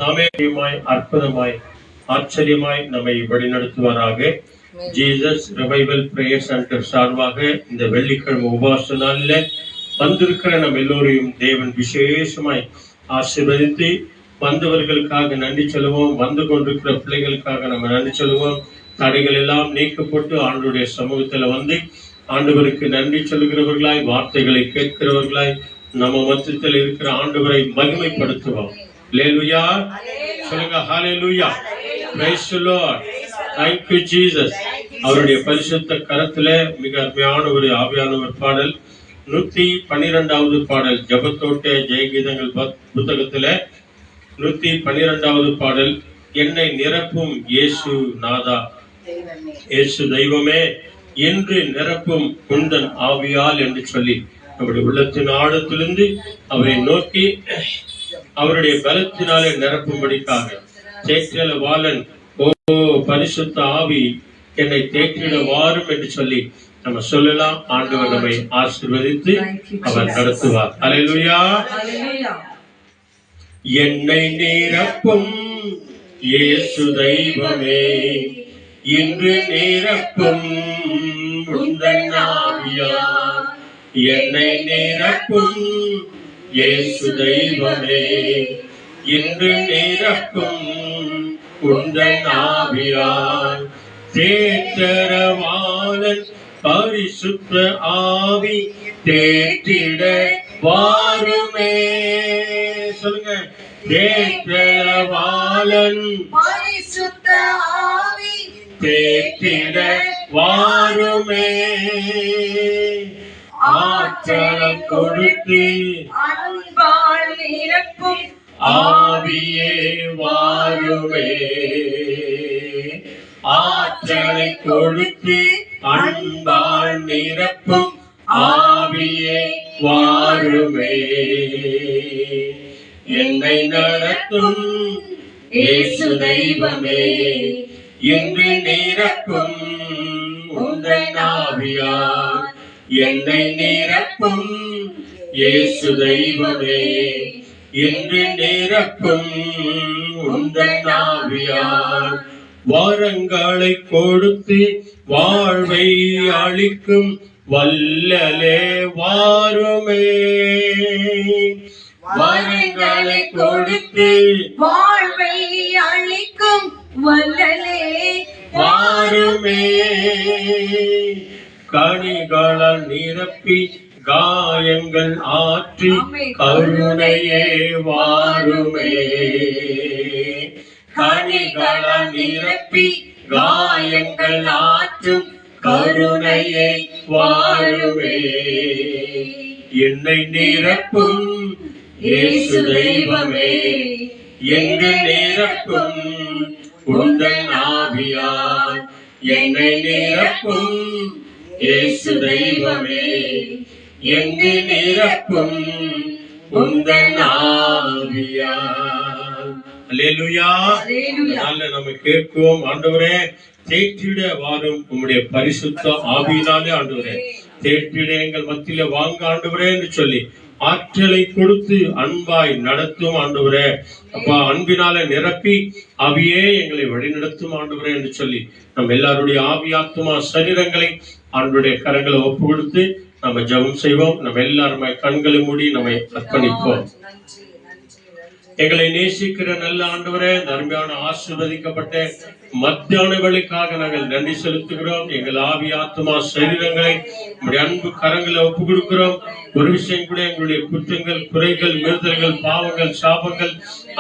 நாமேயமாய் அற்புதமாய் ஆச்சரியமாய் நம்மை வழிநடத்துவாராக. ஜீசஸ் ரிவைவல் பிரேயர் சென்டர் சார்பாக இந்த வெள்ளிக்கிழமை உபவாச நாளில் வந்திருக்கிற நம்ம எல்லோரையும் தேவன் விசேஷமாய் ஆசீர்வதித்து வந்தவர்களுக்காக நன்றி சொல்லுவோம். வந்து கொண்டிருக்கிற பிள்ளைகளுக்காக நம்ம நன்றி சொல்லுவோம். தடைகள் எல்லாம் நீக்கப்பட்டு ஆண்டவருடைய சமூகத்துல வந்து ஆண்டவருக்கு நன்றி சொல்லுகிறவர்களாய், வார்த்தைகளை கேட்கிறவர்களாய் நம்ம மத்தியத்தில் இருக்கிற ஆண்டவரை மகிமைப்படுத்துவோம். ஹல்லேலூயா சொல்லுங்க. Hallelujah, praise the Lord, thank you Jesus. அவருடைய பரிசுத்த கரத்துல மிக அருமையான ஒரு ஆவியானவர் பாடல் 112வது பாடல், ஜெபத்தோட்ட ஜெயகீதங்கள் புத்தகத்துல 112வது பாடல். என்னை நிரப்பும் இயேசு நாதா, இயேசு தெய்வமே என்று நிரப்பும் குந்தன் ஆவியால் என்று சொல்லி நம்முடைய உள்ளத்தின் ஆழத்திலிருந்து அவரை நோக்கி அவருடைய பலத்தினாலே நிரப்பும்படிக்காக தேற்றிட வாளன், ஓ பரிசுத்த ஆவி என்னை தேற்றிட வாரும் என்று சொல்லி நம்ம சொல்லலாம். ஆண்டவர் நம்மை ஆசீர்வதித்து அவர் நடத்துவார். அல்லேலூயா. என்னை நிரப்பும் இயேசு தெய்வமே இன்று நிரப்பும் உந்தன் ஆவியால், என்னை நிரப்பும் இயேசு தெய்வமே இன்று நிரப்பும் உந்தன் ஆவியால், தேற்றரவாளன் பரிசுத்த ஆவி தேற்றிட வாருமே. சொல்லுங்க. தேற்றரவாளன் பரிசுத்த ஆவி தேற்றிட வாருமே, ஆற்றல் கொடுத்து அன்பால் நிரப்பும் ஆவியே வாருமே, ஆற்றலை கொடுத்து அன்பால் நிரப்பும் ஆவியே வாருமே, என்னை நடத்தும் இயேசு தெய்வமே என்று நிரப்பும் உந்தன் ஆவியால், என்னை நிரப்பும் இயேசு தெய்வமே என்று நிரப்பும் உந்தன் ஆவியால், வரங்களை கொடுத்து வாழ்வை அளிக்கும் வல்லலே வாருமே, வரங்களை கொடுத்து வாழ்வை அளிக்கும் வல்லலே வாருமே, கனிகளால் நிரப்பி காயங்கள் ஆற்றி கருணையே வாருமே, கனிகளால் நிரப்பி காயங்கள் ஆற்றும் கருணையே வாருமே, என்னை நிரப்பும் இயேசு தெய்வமே என்று நிரப்பும் உந்தன் ஆவியால், என்னை நிரப்பும் இயேசு தெய்வமே என்று நிரப்பும் உந்தன் ஆவியால். அல்லேலூயா. நம்ம கேட்கும், ஆண்டவரே தேற்றிட வாரும் உம்முடைய பரிசுத்த ஆவியினாலே ஆண்டவரே தேற்றிட எங்கள் மத்தியில வாங்க ஆண்டவரே என்று சொல்லி ஆற்றலை கொடுத்து அன்பாய் நடத்தும் ஆண்டவரே. அப்பா, அன்பினால நிரப்பி ஆவியே எங்களை வழிநடத்தும் ஆண்டவரே என்று சொல்லி நம்ம எல்லாருடைய ஆவி ஆத்துமா சரீரங்களை ஆண்டவருடைய கரங்களை ஒப்பு கொடுத்து நம்ம ஜெபம் செய்வோம். நம்ம எல்லாருமே கண்களை மூடி நம்மை அர்ப்பணிப்போம். எங்களை நேசிக்கிற நல்ல ஆண்டவரே, அருமையான ஆசீர்வதிக்கப்பட்ட மத்தியான வேளைக்காக நாங்கள் நன்றி செலுத்துகிறோம். எங்கள் ஆவி ஆத்மா சரீரங்களை நம்முடைய அன்பு கரங்களை ஒப்பு கொடுக்கிறோம். ஒரு விஷயம் கூட எங்களுடைய குற்றங்கள், குறைகள், மீறுதல்கள், பாவங்கள், சாபங்கள்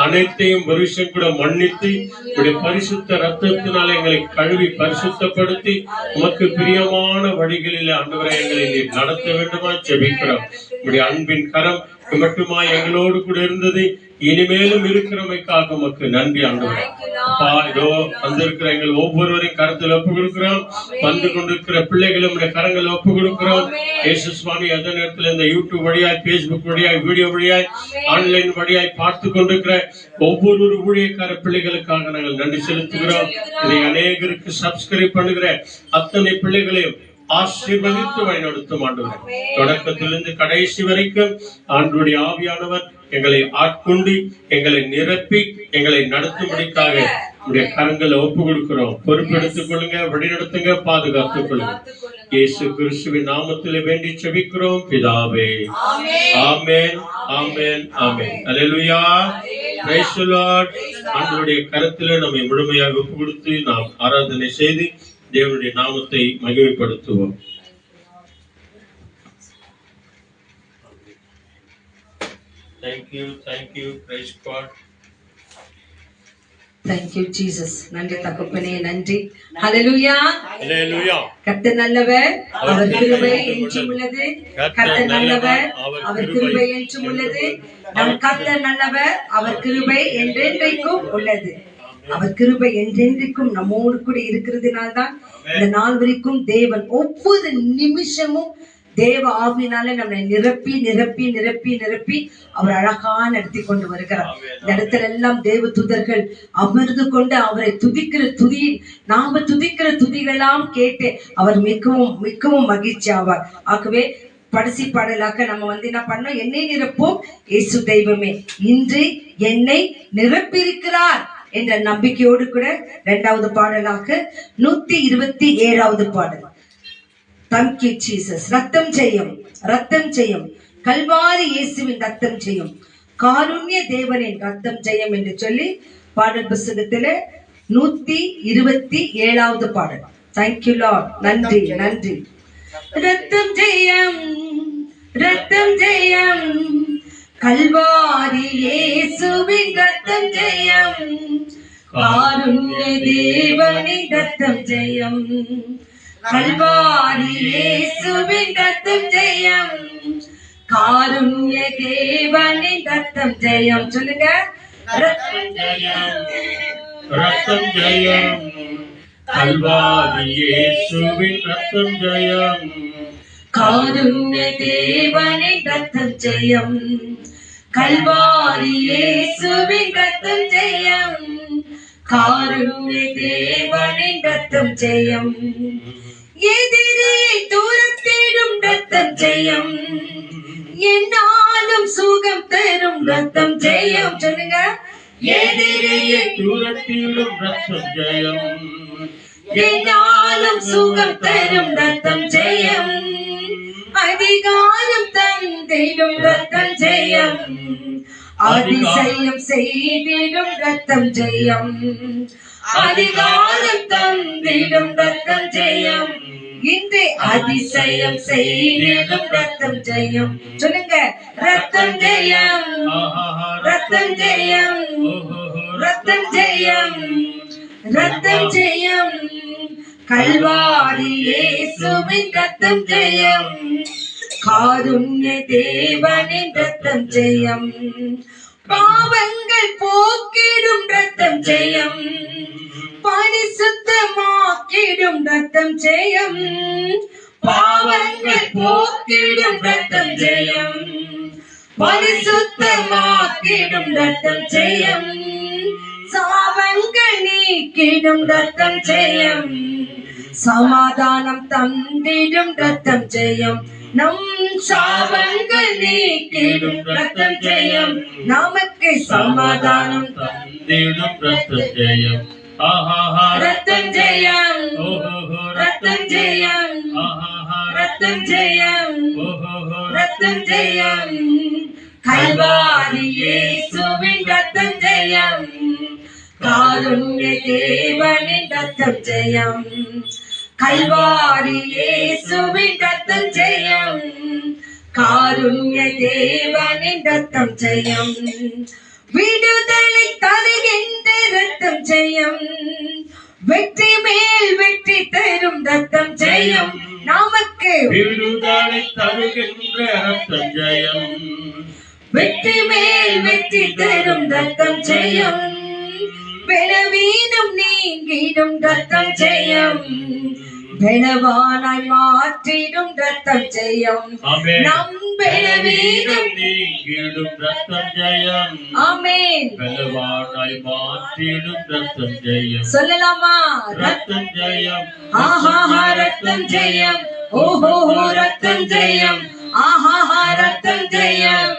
அனைத்தையும் ஒரு விஷயம் கூட மன்னித்து உங்களுடைய பரிசுத்த ரத்தத்தினால எங்களை கழுவி பரிசுத்தப்படுத்தி உமக்கு பிரியமான வழிகளில் ஆண்டவரை எங்களை நீர் நடத்த வேண்டுமா ஜெபிக்கிறோம். உங்களுடைய அன்பின் கரம் மட்டுமா எங்களோடு கூட இருந்தது, இனிமேலும் இருக்கிறமைக்காக உமக்கு நன்றி ஆண்டவரே. அப்பா, இதோ வந்திருக்கிற எங்கள் ஒவ்வொருவரையும் கரத்தில் ஒப்பு கொடுக்கிறோம். வந்து கொண்டிருக்கிற பிள்ளைகளும் கரங்களை ஒப்பு கொடுக்கிறோம். இயேசு சுவாமி, அந்த நேரத்தில் இந்த யூடியூப் வழியாய், பேஸ்புக் வழியாய், வீடியோ வழியாய், ஆன்லைன் வழியாய் பார்த்து கொண்டிருக்கிற ஒவ்வொரு ஊழியக்கார பிள்ளைகளுக்காக நாங்கள் நன்றி செலுத்துகிறோம். இதை அநேகருக்கு சப்ஸ்கிரைப் பண்ணுகிற அத்தனை பிள்ளைகளையும் ஆசீர்வதித்து வழிநடத்தும் ஆண்டவரே. தொடக்கத்திலிருந்து கடைசி வரைக்கும் ஆண்டவருடைய ஆவியானவர் எங்களை ஆட்கொண்டு எங்களை நிரப்பி எங்களை நடத்தும்படிக்காக உடைய கரங்களை ஒப்பு கொடுக்கிறோம். பொறுப்பெடுத்துக் கொள்ளுங்க, வழிநடத்துங்க, பாதுகாத்துக் கொள்ளுங்க. இயேசு கிறிஸ்துவின் நாமத்திலே வேண்டி செபிக்கிறோம் பிதாவே. Amen, amen, amen. Hallelujah. Praise the Lord. ஆண்டவருடைய கரத்திலே நம்மை முழுமையாக ஒப்பு கொடுத்து நாம் ஆராதனை செய்து தேவனுடைய நாமத்தை மகிமைப்படுத்துவோம். Thank you, praise God. Thank you Jesus. நன்றி தகப்பனே, நன்றி. ஹல்லேலூயா. ஹல்லேலூயா. கர்த்தர் நல்லவர், அவர் கிருபை என்றும் உள்ளது. கர்த்தர் நல்லவர், அவர் கிருபை என்றும் உள்ளது. நம் கர்த்தர் நல்லவர், அவர் கிருபை என்றென்றைக்கும் உள்ளது. அவர் கிருபை என்றென்றைக்கும் நம்மோடு கூட இருக்கிறதுனால்தான் இந்த நாள் வரைக்கும் தேவன் ஒவ்வொரு நிமிஷமும் தேவ ஆவியினாலே நம்மை நிரப்பி நிரப்பி நிரப்பி நிரப்பி அவர் அழகா நடத்தி கொண்டு வருகிறார். இந்த இடத்துல எல்லாம் தேவ தூதர்கள் அமர்ந்து கொண்டு அவரை துதிக்கிற நாம துதிக்கிற துதிகளெல்லாம் கேட்டு அவர் மிகவும் மிகவும் மகிழ்ச்சி ஆவார். ஆகவே கடைசி பாடலாக நம்ம என்ன பண்ணோம்? என்னை நிரப்பும் இயேசு தெய்வமே, இன்று என்னை நிரப்பியிருக்கிறார் என்ற நம்பிக்கையோடு கூட இரண்டாவது பாடலாக 127வது பாடல். Thank you Jesus. ரத்தம் செய்யும், ரத்தம் செய்யும், கல்வாரி இயேசுவின் ரத்தம் செய்யும், காருண்ய தேவனின் ரத்தம் செய்யும் என்று சொல்லி பாடல் புத்தகத்துல 127வது பாடல். Thank you Lord. நன்றி, நன்றி. ரத்தம் செய்யும், ரத்தம் செய்யும், கல்வாரி இயேசுவின் ரத்தம் செய்யும், காருண்ய தேவனின் ரத்தம் செய்யும், கல்வாரி இயேசுவின் ரத்தம் ஜெயம், காருண்ய தேவனின் ரத்தம் ஜெயம். சொல்லுங்க. ரத்தம் ஜெயம், ரத்தம் ஜெயம், கல்வாரி இயேசுவின் ரத்தம் ஜெயம், காருண்ய தேவனின் ரத்தம் ஜெயம், கல்வாரி இயேசுவின் ரத்தம் ஜெயம், காருண்ய தேவனின் ரத்தம் ஜெயம், எதிரியை துரத்திடும் ரத்தம் ஜெயம், என்னாலும் சுகம் தரும் ரத்தம் ஜெயம். சொல்லுங்க. எதிரியை துரத்திடும் ரத்தம் ஜெயம், என்னாலும் சுகம் தரும் ரத்தம் ஜெயம், அதிகாரம் தந்திடும் ரத்தம் ஜெயம், அதிசயம் செய்திடும் ரத்தம் ஜெயம், அதிகாரம் தந்திடும் ரத்தம் ஜெயம், இன்று அதிசயம் செய்திடும் ரத்தம் ஜெயம். சொல்லுங்க. ரத்தம் ஜெயம், ரத்தம் ஜெயம், ரத்தம் ஜெயம், ரத்தம் ஜெயம், கல்வாரி இயேசுவின் ரத்தம் ஜெயம், காருண்ய தேவனின் ரத்தம் ஜெயம், பாவங்கள் போக்கிடும் ரத்தம் ஜெயம், பரிசுத்தமாக்கிடும் ரத்தம் ஜெயம், பாவங்கள் போக்கிடும் ரத்தம் ஜெயம், பரிசுத்தமாக்கிடும் ரத்தம் ஜெயம், சாபங்கள் நீக்கிடும் ரத்தம் ஜெயம், சமாதானம் தந்திடும் ரத்தம் ஜெயம், நம் சாபங்கள் நீக்கிடும் ரத்தம் ஜெயம், நமக்கு சமாதானம் தந்திடும் ரத்தம் ஜெயம். ரத்தம் ஜெயம், ரத்தம் ஜெயம், ரத்தம் ஜெயம், ரத்தம் ஜெயம், கல்வாரி இயேசுவின் ரத்தம் ஜெயம், காருண்ய தேவனின் ரத்தம் ஜெயம், கல்வாரி இயேசுவின் ரத்தம் ஜெயம், காருண்ய தேவனின் ரத்தம் ஜெயம், விடுதலை தருகின்ற ரத்தம் ஜெயம், வெற்றி மேல் வெற்றி தரும் ரத்தம் ஜெயம், நமக்கு விடுதலை தருகின்ற ரத்தம் ஜெயம், வெற்றி மேல் வெற்றி தரும் ரத்தம் ஜெயம், பலவீனம் நீங்கிடும் ரத்தம் ஜெயம், பலவானாய் மாற்றிடும் ரத்தம் ஜெயம், நம் பலவீனம் நீங்கிடும் ரத்தம் ஜெயம், ஆமென், பலவானாய் மாற்றிடும் ரத்தம் ஜெயம். சொல்லலாமா? ரத்தம் ஜெயம், ஆஹா ரத்தம் ஜெயம், ஓஹோ ரத்தம் ஜெயம், ஆஹா ரத்தம் ஜெயம்,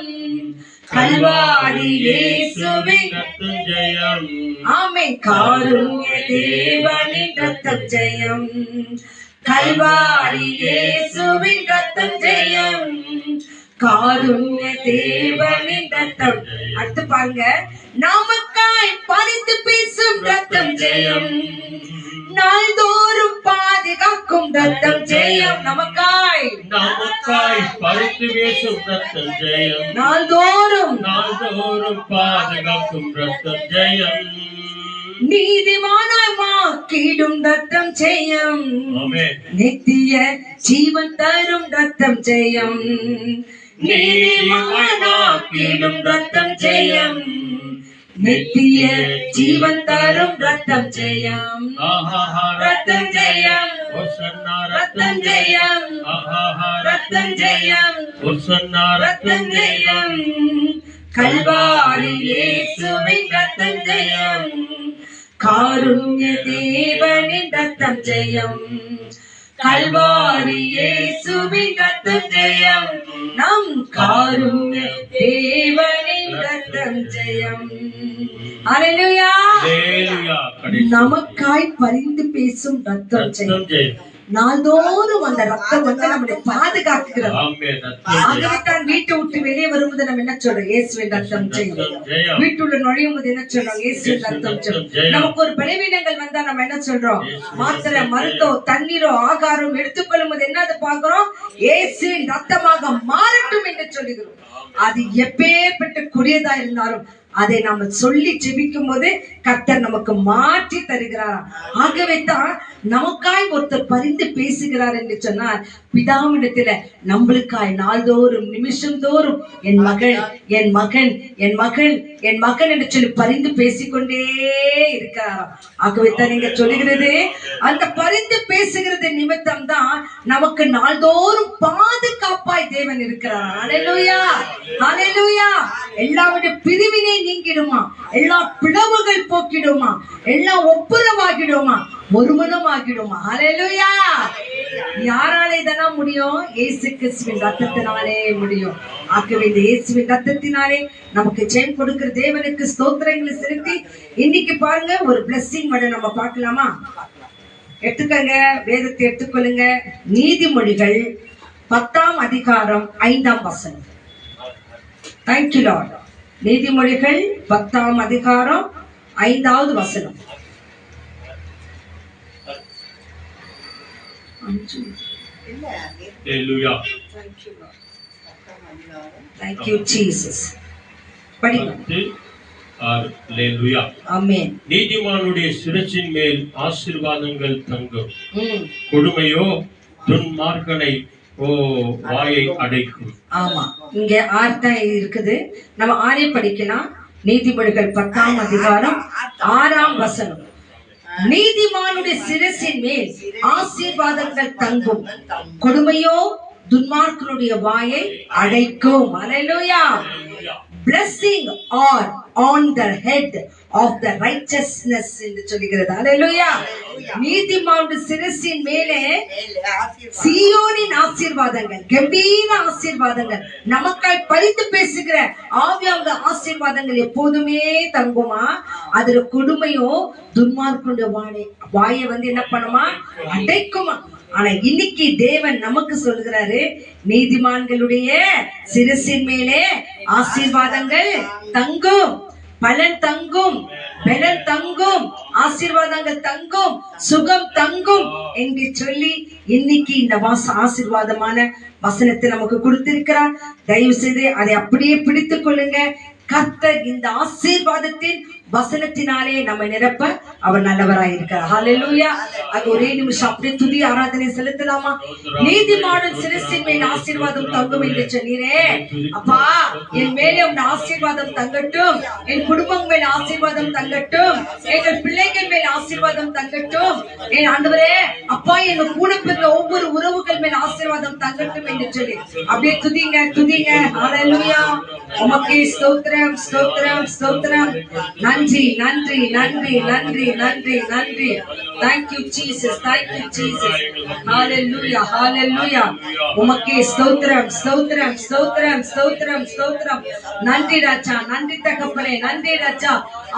கல்வாரி இயேசுவின் ரத்தம் ஜெயம். ஆமென். காருண்ய தேவனின் ரத்தம் ஜெயம். கல்வாரி இயேசுவின் ரத்தம் ஜெயம். காருண்ய தேவனின் ரத்தம். அடுத்து பாருங்க, நமக்காய் பரிந்து பேசும் ரத்தம் ஜெயம். நாள்தோறும் பாதுகாக்கும் ரத்தம் ஜெயம். நமக்காய் பரிந்து பேசும் ரத்தம் ஜெயம். நாள்தோறும் பாதுகாக்கும் ரத்தம் ஜெயம். நீதிமானாய் மாக்கிடும் ரத்தம் ஜெயம். ஆமென். நித்திய ஜீவன் தரும் ரத்தம் ஜெயம். நீதிமானாக்கிடும் ரத்தம் ஜெயம். நித்திய ஜீவன் தரும் ரத்தம் ஜெயம். ரத்தம் ஜெயம். ரத்தம் ஜெயம். ரத்தம் ஜெயம். ரத்தம் ஜெயம். கல்வாரி இயேசுவின் ரத்தம் ஜெயம். காருண்ய தேவனின் ரத்தம் ஜெயம். கல்வாரி இயேசுவின் ரத்தம் ஜெயம். நம் காருண்ய தேவனின் ரத்தம் ஜெயம். அல்லேலூயா. நமக்காய் பரிந்து பேசும் ரத்தம் ஜெயம். நாள்தோறும் அந்த ரத்தம் வந்து நம்மளை பாதுகாக்கிறது. ஆகவேதான் வீட்டை விட்டு வெளியே வரும்போது நம்ம என்ன சொல்றோம்? இயேசுவின் ரத்தம் ஜெயம். வீட்டுள்ள நுழையும் போது என்ன சொல்றோம்? இயேசுவின் ரத்தம் ஜெயம். நமக்கு ஒரு பலவீனங்கள் வந்தா நம்ம என்ன சொல்றோம்? மாத்திரை, மருத்துவம், தண்ணீரோ, ஆகாரம் எடுத்துக்கொள்ளும் போது என்னது பாக்குறோம்? இயேசுவின் ரத்தமாக மாறட்டும் என்று சொல்லுகிறோம். அது எப்பேற்பட்ட கொடியதா இருந்தாலும் அதை நாம சொல்லி ஜெபிக்கும் போது கர்த்தர் நமக்கு மாற்றி தருகிறார். ஆகவே தான் நமக்காய் ஒருத்தர் பரிந்து பேசுகிறார் என்று சொன்னார். பிதாவிடத்துல நம்மளுக்காய் நாள்தோறும் நிமிஷம் தோறும் என் மகள், என் மகன், என் மகள், என் மகன் என்று சொல்லி பரிந்து பேசிக்கொண்டே இருக்கிறாராம். ஆகவே தான் நீங்க சொல்லுகிறது, அந்த பரிந்து பேசுகிறது நிமித்தம் தான் நமக்கு நாள்தோறும் பாதுகாப்பாய் தேவன் இருக்கிறார். அல்லேலூயா, அல்லேலூயா. எல்லாருடைய பிரிவினை நீங்கிடுமா, எல்லா பிளவுகள் போக்கிடுமா, எல்லா ஒப்புரவாகிடுமா, ஒருமனமாகிடுமா. அல்லேலூயா. யாரால இதெல்லாம் முடியும்? இயேசு கிறிஸ்துவின் ரத்தத்தினாலே முடியும். ஆகவே இந்த இயேசுவின் ரத்தத்தினாலே நமக்கு ஜெயம் கொடுக்கிற தேவனுக்கு ஸ்தோத்திரங்களை செலுத்தி இன்னைக்கு பாருங்க ஒரு பிளெஸிங் மட்டும் நம்ம பார்க்கலாமா? எடுத்துக்கங்க, வேதத்தை எடுத்துக்கொள்ளுங்க. நீதிமொழிகள் 10ஆம் அதிகாரம் 5ஆம் வசனம். Thank you Lord. நீதிமொழிகள் 10ஆம் அதிகாரம் 5வது வசனம். Hallelujah. Thank you Jesus. படிங்க. Hallelujah. ஆமென். நீதிமானுடைய சிரசின் மேல் ஆசீர்வாதங்கள் தங்கும். கொடுமையோ துன்மார்க்கனை வாயை அடைக்கும். ஆமா, இங்க 6 தான் இருக்குது. நம்ம 6 படிக்கலாம். நீதிமொழிகள் 10ஆம் அதிகாரம் 6ஆம் வசனம். நீதிமானுடைய சிரசின் மேல் ஆசீர்வாதங்கள் தங்கும், கொடுமையோ துன்மார்க்கனுடைய வாயை அடைக்கும். அல்லேலூயா. Blessing are on the head of the righteousness என்று சொல்லுகிறது. அல்லேலூயா. நீதிமானுடைய சிரசின் மேலே சீயோனின் ஆசீர்வாதங்கள், கம்பீர ஆசீர்வாதங்கள், நமக்காய் பரிந்து பேசுகிற ஆவியானவருடைய ஆசீர்வாதங்கள் எப்போதுமே தங்குமா. அதுல கொடுமையோ துன்மார்க்கனுடைய வாயை வந்து என்ன பண்ணுமா? அடைக்குமா. ஆனா இன்னைக்கு தேவன் நமக்கு சொல்கிறாரு, நீதிமான்களுடைய சிரசின் மேலே ஆசீர்வாதங்கள் தங்கும், பலன் தங்கும், பலன் தங்கும், ஆசீர்வாதங்கள் தங்கும், சுகம் தங்கும் என்று சொல்லி இன்னைக்கு இந்த ஆசீர்வாதமான வசனத்தை நமக்கு கொடுத்திருக்கிறார். தயவு செய்து அதை அப்படியே பிடித்துக் கொள்ளுங்க. கர்த்தர் இந்த ஆசீர்வாதத்தின் வசனத்தினாலே நம்ம நிரப்ப அவர் நல்லவராய் இருக்கிறார். ஹல்லேலூயா. அது ஒரே நிமிஷம் அப்படியே துதி ஆராதனை செலுத்தலாமா? நீதிமானின் சிரசின் மேல் ஆசீர்வாதம் தங்கும் என்று சொன்னீரே அப்பா, என் மேலே உங்க ஆசீர்வாதம் தங்கட்டும், என் குடும்பம் மேல் ஆசீர்வாதம் தங்கட்டும், எங்கள் பிள்ளைகள் மேல் ஆசீர்வாதம் தங்கட்டும். என் ஆண்டவரே அப்பா, எங்க கூட பிறந்த ஒவ்வொரு உறவுகள் மேல் ஆசீர்வாதம் தங்கட்டும் என்று சொல்லி அப்படியே துதிங்க, துதிங்க. ஹல்லேலூயா. உமக்கே ஸ்தோத்திரம், ஸ்தோத்திரம், ஸ்தோத்திரம். நன்றி நன்றி நன்றி நன்றி நன்றி நன்றி. Thank you Jesus, thank you Jesus. Hallelujah, hallelujah. உமக்கே ஸ்தோத்திரம் ஸ்தோத்திரம் ஸ்தோத்திரம் ஸ்தோத்திரம் ஸ்தோத்திரம். நன்றி ராஜா, நன்றி தகப்பனே, நன்றி ராஜா.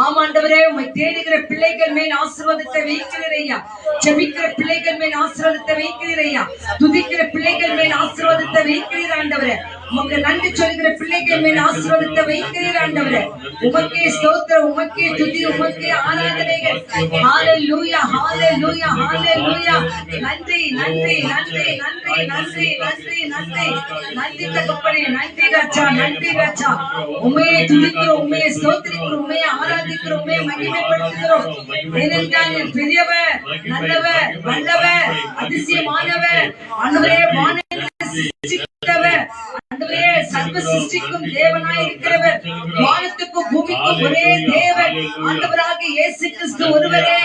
ஆமாண்டவரே, உம்மை தேடுகிற பிள்ளைகள் மேல் ஆசீர்வாதத்தை வைக்கிறீரையா. ஜெபிக்கிற பிள்ளைகள் மேல் ஆசீர்வாதத்தை வைக்கிறீரையா. துதிக்கிற பிள்ளைகள் மேல் ஆசீர்வாதத்தை வைக்கிறீர் ஆண்டவரே. உமக்கு நன்றி சொல்கிற பிள்ளைகள் மேல் ஆசீர்வாதத்தை வைக்கிறீர் ஆண்டவரே. உமக்கே ஸ்தோத்திரம், உமக்கே துதி, உமக்கே ஆராதனைகள். ஹalleluya, ஹalleluya, ஹalleluya. நன்றி நன்றி நன்றி நன்றி நன்றி நன்றி நன்றி நன்றி தகப்பனே, நன்றி ராஜா, நன்றி ராஜா. உம்மையே துதிக்கிறோம், உம்மையே ஸ்தோத்திரிக்கிறோம், உம்மையே ஆராதிக்கிறோம், உம்மையே மகிமைப்படுத்துகிறோம். ஏனென்றால் நீர் பெரியவர், நல்லவர், வல்லவர், அதிசயமானவர். ஆண்டவரே, வானங்களை சிருஷ்டித்தவர், ஆண்டவரே, சர்வ சிருஷ்டிக்கும் தேவனாய் இருக்கிறவர், வானத்துக்கும் பூமிக்கும் ஒரே தேவன் ஆண்டவராகிய இயேசு கிறிஸ்து ஒருவரே.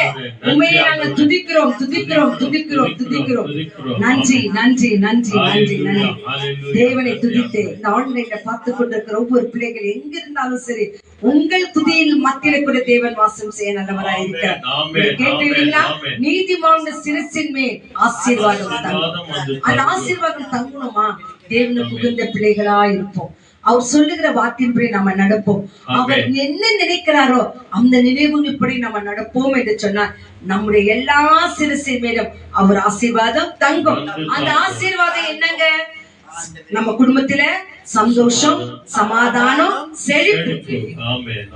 உம்மையே நாங்கள் துதிக்கிறோம் துதிக்கிறோம் துதிக்கிறோம் துதிக்கிறோம். நன்றி நன்றி நன்றி நன்றி நன்றி. தேவனை துதித்து இந்த ஆன்லைன்ல பார்த்து கொண்டிருக்கிற ஒவ்வொரு பிள்ளைகள் எங்க இருந்தாலும் சரி, உங்கள் துதியில் மத்தியில கூட தேவன் வாசம் செய்ய நல்லவராய் இருக்கிறார். கேட்டீங்களா? நீதிமான சிரசின் மேல் ஆசீர்வாதம் தங்கும். அந்த ஆசீர்வாதம் தங்கணுமா? தேவனுக்கு உகந்த பிள்ளைகளா இருப்போம். அவர் சொல்லுகிற வார்த்தையின்படி நம்ம நடப்போம். அவர் என்ன நினைக்கிறாரோ அந்த நினைவுகளின்படி நம்ம நடப்போம் என்று சொன்னார். நம்முடைய எல்லா சிரசின் மேலும் அவர் ஆசீர்வாதம் தங்கும். அந்த ஆசீர்வாதம் என்னங்க? நம்ம குடும்பத்துல சந்தோஷம், சமாதானம், செழிப்பு.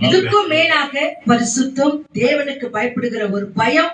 இதுக்கும் மேலாக பரிசுத்தம், தேவனுக்கு பயப்படுகிற ஒரு பயம்,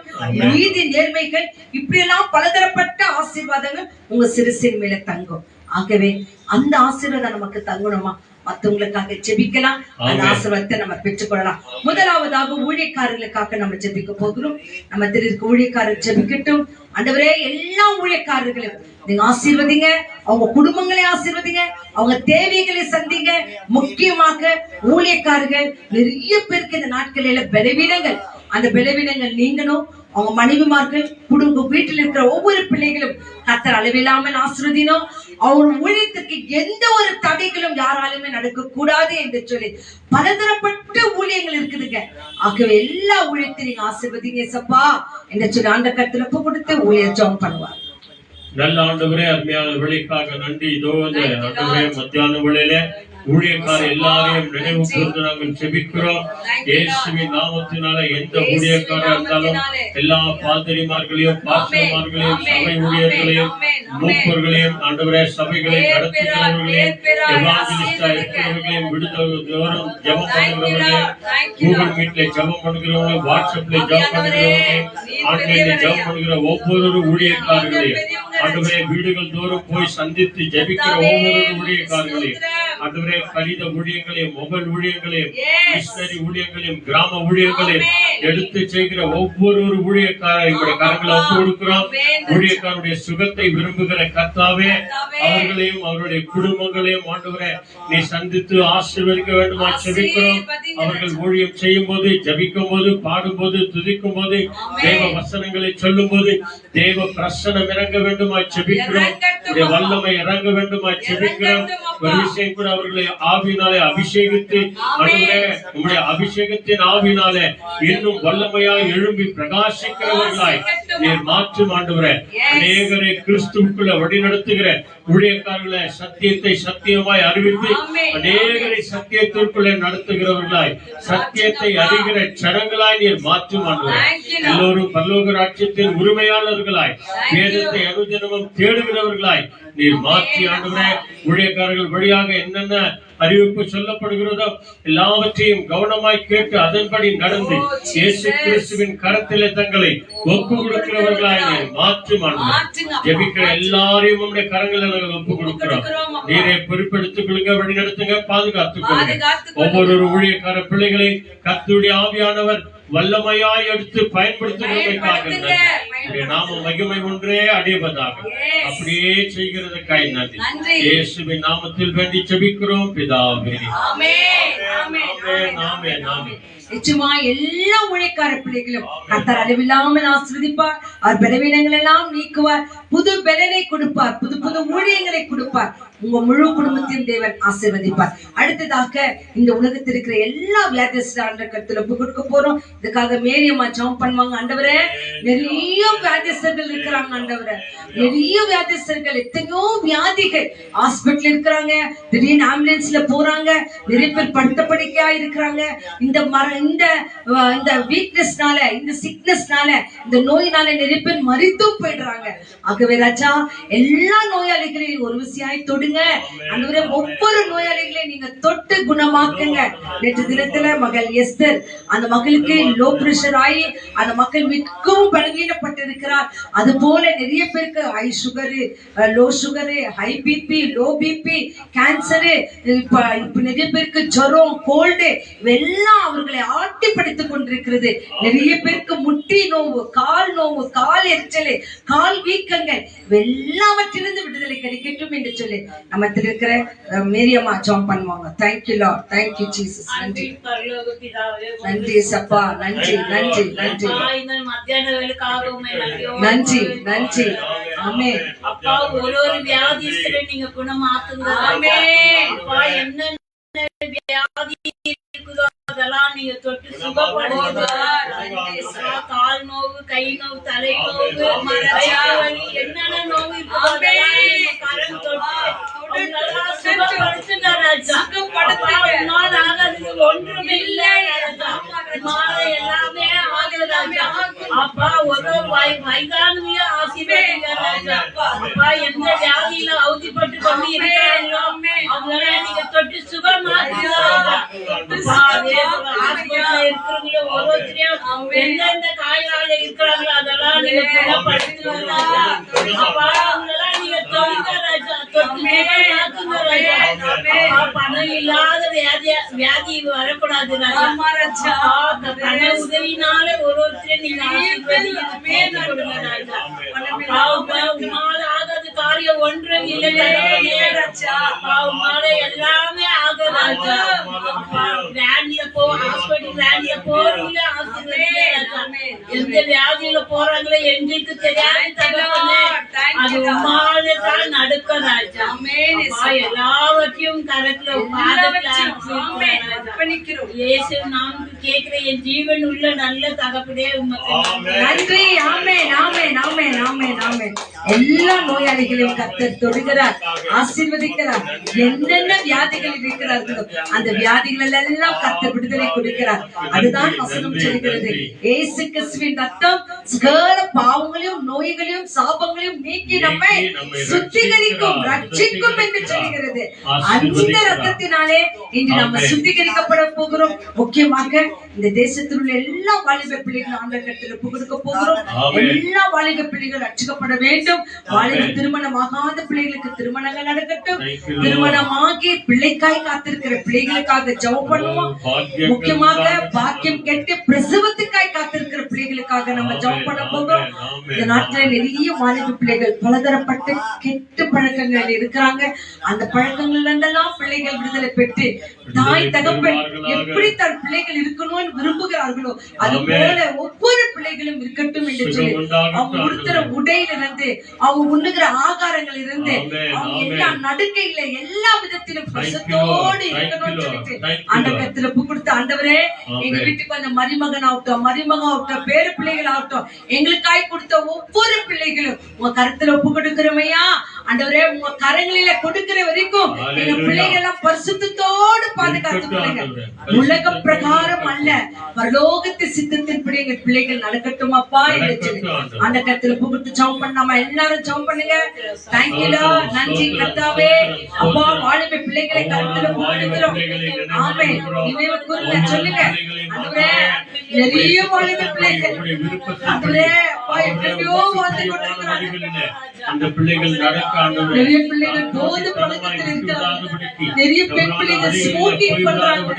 நீதி, நேர்மைகள், இப்படி எல்லாம் பலதரப்பட்ட ஆசீர்வாதங்கள் உங்க சிரசின் மேல தங்கும். ஆகவே அந்த ஆசீர்வாதம் நமக்கு தங்கணுமா? மற்றவங்களுக்காக ஜெபிக்கலாம், அந்த ஆசீர்வாதத்தை நம்ம பெற்றுக்கொள்ளலாம். முதலாவதாக ஊழியக்காரர்களுக்காக நம்ம ஜெபிக்க போகிறோம். நம்ம தெரிவிக்க ஊழியக்காரர் ஜெபிக்கட்டும். ஆண்டவரே, எல்லா ஊழியக்காரர்களையும் நீங்க ஆசீர்வதிங்க, அவங்க குடும்பங்களை ஆசீர்வதிங்க, அவங்க தேவைகளை சந்திங்க. முக்கியமாக ஊழியக்காரர்கள் நிறைய பேருக்கு இந்த நாட்களில பலவீனங்கள், அந்த பலவீனங்கள் நீங்கணும். அவங்க மனைவிமார்கள், குடும்ப வீட்டில் இருக்கிற ஒவ்வொரு பிள்ளைகளும் கர்த்தர் அளவில்லாமல் ஆசீர்வதினோம். அவர் ஊழியத்துக்கு எந்த ஒரு தடைகளும் யாராலுமே நடக்க கூடாது என்று சொல்லி பலதரப்பட்ட ஊழியங்கள் இருக்குதுங்க. ஆகவே எல்லா ஊழியத்தையும் நீங்க ஆசீர்வதிங்க சப்பா என்று சொல்லி ஆண்ட கருத்துல ஒப்பு கொடுத்து ஊழியர் ஜெபம் பண்ணுவார். நல்ல ஆண்டவரே, அருமையான வேலைக்காக நன்றி. இதோ ஆண்டவரே, மத்தியான வேளையில ஊழியக்கார எல்லாரையும் நினைவு கூர்ந்து நாங்கள் ஜெபிக்கிறோம். இயேசுவின் நாமத்தினால எந்த ஊழியக்காரா இருந்தாலும் எல்லா பாதிரிமார்களையும், பாஸ்டர்மார்களையும், சபை ஊழியர்களையும், மூப்பர்களையும், ஆண்டவரே, சபைகளை நடத்துகிறவர்களையும், எவாஞ்சலிஸ்டா இருக்கிறவர்களையும், விடுதோறும் ஜெபம் பண்ணுகிறவர்களையும், கூகுள் மீட்ல ஜெபம் பண்ணுகிறவர்களையும், வாட்ஸ்அப்ல ஜெபம் பண்ணுகிறவர்களையும், ஆன்லைன்ல ஜெபம் பண்ணுகிற ஒவ்வொரு ஊழியக்காரர்களையும், ஆண்டவரே, வீடுகள் தோறும் போய் சந்தித்து ஜெபிக்கிற ஒவ்வொரு ஊழியக்காரர்களையும், ஆண்டவரே, கடித ஊழியங்களையும், மொபைல் ஊழியங்களையும், மிஷனரி ஊழியங்களையும், கிராம ஊழியங்களையும் எடுத்து செய்கிற ஒவ்வொரு ஊழியக்காரையும் கரங்களை ஒப்பு கொடுக்கிறோம். ஊழியக்காரருடைய சுகத்தை விரும்புகிற கர்த்தாவே, அவர்களையும் அவருடைய குடும்பங்களையும் ஆண்டவரே நீ சந்தித்து ஆசீர்வதிக்க வேண்டுமா ஜெபிக்கிறோம். அவர்கள் ஊழியம் செய்யும் போது, ஜபிக்கும் போது, பாடும் போது, துதிக்கும் போது, தேவ வசனங்களை சொல்லும் போது தேவ பிரசனம் இறங்க வேண்டுமா ஜெபிக்கிறோம். வல்லமை இறங்க வேண்டுமா ஜெபிக்கிறோம். ஒரு விஷயம் கூட அவர்களை ஆவியினாலே அபிஷேகித்து, உங்களுடைய அபிஷேகத்தின் ஆவியினாலே இன்னும் வல்லமையாய் எழும்பி பிரகாசிக்கிறவர்களாய் நீர் மாற்றும் ஆண்டவரே. அநேகரை கிறிஸ்துவுக்குள்ள வழிநடத்துகிற ஊழியக்காரர்களை சத்தியத்தை சத்தியமாய் அறிவித்து அநேகரை சத்தியத்திற்குள்ளே நடத்துகிறவர்களாய், சத்தியத்தை அறிகிற ஜனங்களாய் நீர் மாற்றும் ஆண்டவரே. எல்லோரும் பரலோக ராஜ்யத்தின் உரிமையாளர்களாய், வேதத்தை அனுதினமும் தேடுகிறவர்களாய் நீர் மாற்றி ஆண்டவரே. ஊழியக்காரர்கள் வழியாக என்னென்ன அறிவிப்பு சொல்லப்படுகிறதோ எல்லாவற்றையும் கவனமாய் கேட்டு அதன்படி நடந்து இயேசு கிறிஸ்துவின் கரத்திலே தங்களை ஒப்பு கொடுக்கிறவர்களாய் மாற்றும் ஆண்டவரே. ஜெபிக்கிற எல்லாரையும் உம்முடைய கரங்களில் நாங்கள் ஒப்பு கொடுக்கிறோம். நீரை பொறுப்பெடுத்துக் கொள்ளுங்க, வழிநடத்துங்க, பாதுகாத்துக் கொள்ளுங்க. ஒவ்வொரு ஊழியக்கார பிள்ளைகளை கர்த்தருடைய ஆவியானவர் வல்லமையாய் எடுத்து பயன்படுத்துவதற்காக நாம மகிமை ஒன்றே அடைவதாக அப்படியே செய்கிறதுக்காய் நன்றி. இயேசுவின் நாமத்தில் வேண்டி ஜெபிக்கிறோம் பிதாவே. ஆமென் ஆமென் ஆமென் ஆமென். நிச்சயமா எல்லா ஊழியக்கார பிள்ளைகளும் கர்த்தர் அளவில்லாமல் ஆசீர்வதிப்பார். அவர் பலவீனங்கள் எல்லாம் நீக்குவார். புது பலனை கொடுப்பார். புது புது ஊழியங்களை கொடுப்பார். உங்க முழு குடும்பத்தையும் தேவன் ஆசீர்வதிப்பார். அடுத்ததாக இந்த உலகத்தில் இருக்கிற எல்லா வியாதிஸ்தர் கருத்துல ஒப்பு கொடுக்க போறோம். இதுக்காக மேரியம்மா ஜெபம் பண்ணுவாங்க. ஆண்டவரே, நிறைய வியாதிஸ்தர்கள் இருக்கிறாங்க. ஆண்டவரே, நிறைய வியாதிஸ்தர்கள், எத்தனையோ வியாதிகள் ஹாஸ்பிட்டல் இருக்கிறாங்க. திடீர்னு ஆம்புலன்ஸ்ல போறாங்க. நிறைய பேர் படுத்த படுக்கையா இருக்கிறாங்க. இந்த வீக்னஸ்னால, இந்த சிக்னஸ்னால, இந்த நோயினால நிறைய பேர் மரித்தும் போயிடுறாங்க. ஆகவே ராஜா, எல்லா நோயாளிகளையும் ஒரு விசையாய் தொடுங்க. ஆண்டவரே, ஒவ்வொரு நோயாளிகளையும் நீங்க தொட்டு குணமாக்குங்க. நேற்று தினத்துல மகள் எஸ்தர், அந்த மகளுக்கு லோ பிரஷர் ஆகி அந்த மக்கள் மிகவும் பலவீனப்பட்டு இருக்கிறார். அது போல நிறைய பேருக்கு high sugar, low sugar, high BP, low BP, cancer, இப்ப நிறைய பேருக்கு ஜுரம், கோல்டு, இவெல்லாம் அவர்களை ஆட்டிப்படுத்திக் கொண்டிருக்கிறது. நிறைய பேருக்கு முட்டி நோவு, கால் எரிச்சல், கால் வீக்கங்கள், எல்லாவற்றிலிருந்து விடுதலை கிடைக்கட்டும் என்று சொல்லி நம்ம இருக்கிற மேரியம்மா ஜெபம் பண்ணுவாங்க. Thank you Lord, thank you Jesus. நன்றி நன்றி சப்பா, நன்றி நன்றி நன்றி நன்றி நன்றி. ஆமென். அப்பா, ஒரு வியாதிஸ்தரை நீங்க குணமாக்குங்க. என்ன வியாதி இருக்குதோ அதெல்லாம் நீங்க தொட்டு சுகப்படுத்துங்க. கால் நோவு, கை நோவு, தலை நோவு, வலி, என்னென்ன நோவு இருக்குதோ கரம் தொட்டு சுகப்படுத்துங்க ராஜா. உன்னால் ஆகாதது ஒன்றுமே இல்லை ராஜா. எல்லாமே ஆகுது ராஜா. அப்பா, ஒரு வயதானவையும் ஆசீர்வதிங்க ராஜா. அப்பா, எந்த வியாதியில அவதிப்பட்டு கொண்டு இருக்கிறாங்களோ அவங்கள நீங்க தொட்டு சுகமாக்குங்க ராஜா. ஹாஸ்பிட்டல்ல இருக்கிறவங்களோ ஒவ்வொருத்தரையும் எந்தெந்த காயால இருக்கிறாங்களோ அதெல்லாம் நீங்க குணப்படுத்துங்க ராஜா. அப்பா, அவங்களெல்லாம் நீங்க தொடுங்க ராஜா, தொட்டு சுகமாக்குங்க ராஜா. பணம் இல்லாத வியாதி வரக்கூடாது ராஜா. பண உதவினால ஒருத்தரையும் நீங்க ஆசீர்வதிங்க ராஜா. உன்னால ஆகாத காரியம் ஒன்றும் இல்லை ராஜா. உன்னால எல்லாமே ஆகும் ராஜா. வேன்ல ஹாஸ்பிட்டல் வேன்ல போறீங்க, ஆசீர்வதிங்க ராஜா. எந்த வியாதியில போறாங்களோ எங்களுக்கு தெரியாது, அது உன்னால தான் நடக்கும் ராஜா. எல்லாவற்றையும் கரத்துல இயேசு நாமத்தில் கேட்கிற என் ஜீவன் உள்ள நல்ல தகப்பனே உமக்கு நன்றி. ஆமென் ஆமென் ஆமென் ஆமென் ஆமென். எல்லா நோயாளிகளையும் கர்த்தர் தொடுகிறார், ஆசீர்வதிக்கிறார். என்னென்ன வியாதிகள் இருக்கிறார்களோ அந்த வியாதிகள் எல்லாம் கர்த்தர் விடுதலை கொடுக்கிறார். அதுதான் வசனம் சொல்கிறது. இயேசு கிறிஸ்துவின் ரத்தம் சகல பாவங்களையும், நோய்களையும், சாபங்களையும் நீக்கி நம்மை சுத்திகரிக்கும், ரட்சிக்கும் என்று சொல்கிறது. அந்த ரத்தத்தினாலே இன்று நம்ம சுத்திகரிக்கப்பட போகிறோம். முக்கியமாக இந்த தேசத்தில் உள்ள எல்லா வாலிப பிள்ளைகளும் ஆண்டவரிடத்தில் ஒப்பு கொடுக்க போகிறோம். எல்லா வாலிப பிள்ளைகள் ரட்சிக்கப்பட வேண்டும். வாலிப திருமணமாகாத பிள்ளைகளுக்கு திருமணங்கள் நடக்கட்டும். திருமணமாகி பிள்ளைக்காய் காத்திருக்கிற பிள்ளைகளுக்காக ஜெபம் பண்ணுவோம். முக்கியமாக பாக்கியம் கேட்டு பிரசவத்துக்காய் காத்திருக்கிற பிள்ளைகளுக்காக நம்ம ஜெபம் பண்ண போகிறோம். இந்த நாட்டில் நிறைய வாலிப பிள்ளைகள் பலதரப்பட்ட கெட்ட பழக்கங்கள் இருக்கிறாங்க. அந்த பழக்கங்கள்ல இருந்தெல்லாம் பிள்ளைகள் விடுதலை பெற்று தாய் தகப்பன் எப்படி தன் பிள்ளைகள் இருக்கணும்னு விரும்புகிறார்களோ அது போல ஒவ்வொரு பிள்ளைகளும் இருக்கட்டும் என்று சொல்லி அவங்க உடுத்துற உடையிலிருந்து, அவங்க உண்ணுகிற ஆகாரங்கள் இருந்து, அவங்க எல்லா நடுக்கையில எல்லா விதத்திலும் பசத்தோடு இருக்கணும்னு சொல்லிட்டு அந்த கருத்துல ஒப்பு கொடுத்த ஆண்டவரே, எங்க வீட்டுக்கு வந்த மருமகன் ஆகட்டும், பேரு பிள்ளைகள் ஆகட்டும், எங்களுக்காய் கொடுத்த ஒவ்வொரு பிள்ளைகளும் உங்க கருத்துல ஒப்பு கொடுக்கிறோமையா ஆண்டவரே. உங்க கரங்களில கொடுக்கிற வரைக்கும் எங்க பிள்ளைகள் எல்லாம் பரிசுத்தத்தோடு பாதுகாத்து கொடுங்க. உலக பிரகாரம் அல்ல, பரலோகத்து சித்தத்தின்படி எங்க பிள்ளைகள் நடக்கட்டும் அப்பா என்று சொல்லி அந்த கருத்துல ஒப்பு கொடுத்து ஜெபம் பண்ணாம எல்லாரும் ஜெபம் பண்ணுங்க. தேங்க்யூ, நன்றி கர்த்தாவே. அப்பா, வாலிப பிள்ளைகளை கருத்துல ஒப்பு கொடுக்கிறோம். ஆமென். நினைவு கூறுங்க, சொல்லுங்க ஆண்டவரே. நிறைய வாலிப பிள்ளைகள் ஆண்டவரே அப்பா எப்படியோ வந்து கொண்டிருக்கிறாங்க. அந்த பிள்ளைகள் நடக்க ஆண்டவரே, நிறைய பிள்ளைகள் போது பழக்கத்தில் இருக்கிறாங்க. நிறைய பெண் பிள்ளைகள் ஸ்மோக்கிங் பண்றாங்க.